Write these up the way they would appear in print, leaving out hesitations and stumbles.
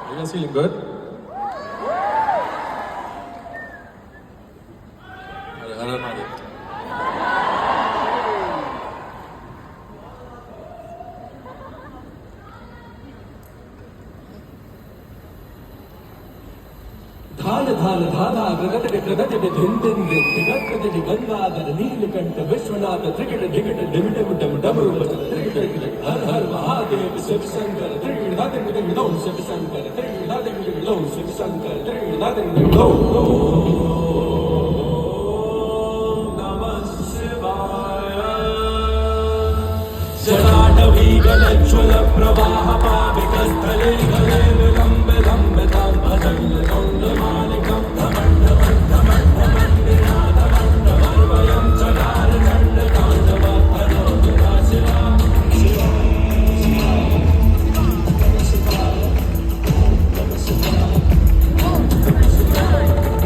You guys feeling good? Har Har Mahadev. धान धान धाधा गगट गगट धिन धिन दिन दिगट गगट गंगाधर नीलकंठ विश्वनाथ त्रिकट धिकट डिमिटम डम डमरू त्रिकट हर हर महादेव शिव शंकर त्रिकट धादिम दिम लो शिव शंकर त्रिकट धादिम दिम लो शिव शंकर त्रिकट धादिम दिम लो नमः शिवाय जटाटवी गलज्ज्वल प्रवाह पाविकस्थले गले विलम्ब लम्बितां भजन् कौण्डमालिकं धमण्डमं धमण्डमण्डिनाथ मण्डमर्वयं चकार दण्डताण्डवहरो शिवा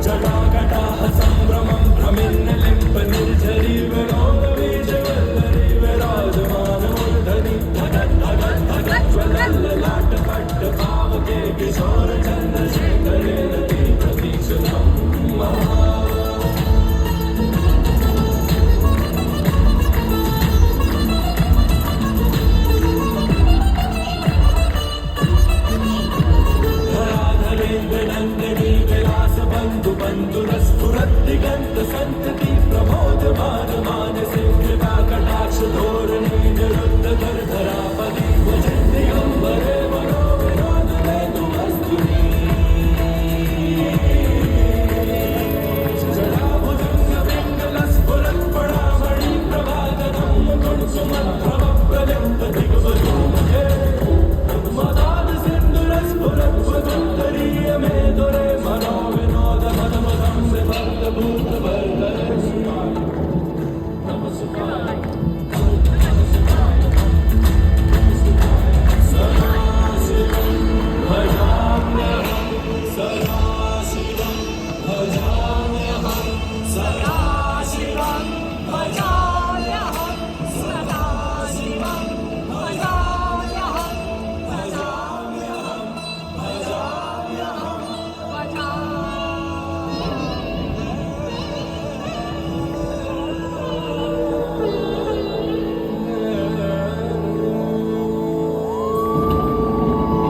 जटाकटाः सम्भ्रमं भ्रमिन्नलिम्ब निर्झरी विरोधबीजवल्लरी विराजमानमूर्धनि धगत् धगत् धगत् ज्वलल्ललाट पट्ट पावके किशोर चन्द्रशेखरे रति प्रतीक्षितं धराधरेन्द्रनन्दिनी विलास बन्धु बन्धुरस्फुरद्दिगन्त सन्तति प्रमोदमान मानसे कृपा कटाक्ष धोरणी निरुद्ध धर धरापति भजन्दिगम्बरे मनो विनोदने तुमस्तुनि जडाभुजङ्ग पिङ्गलस्फुरत्पणामणि प्रभाजनं मुकुटसुमध्रव प्रलिप्त दिग्वधूमहे मदाद सिन्दूरस्फुरत्वदुत्तरीय मे दुरे मनो विनोद मदमदं विभक्त भूतभर्गरे शिवाय नमः शिवाय सदाशिवं भजाम्यहं सदाशिवं भजाम्यहं सदाशिवं भजाम्यहं सदाशिवं भजाम्यहं भजाम्यहं भजाम्यहं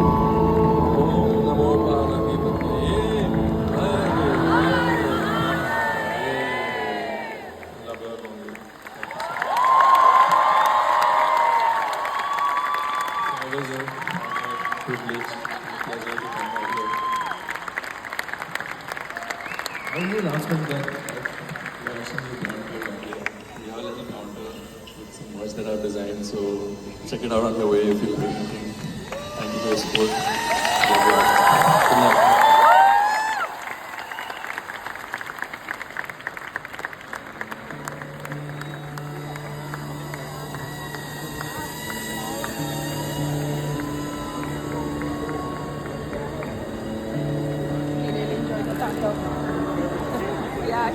Om Namo Parvati. Love your movie. Always a privilege, pleasure to come out here. I want to announce that we are actually new counter out here. We have a little counter with some merch that I've designed, so check it out on the way if you like. Thank you for your support. Love you all. Good luck. Really enjoyed the taco. Yeah.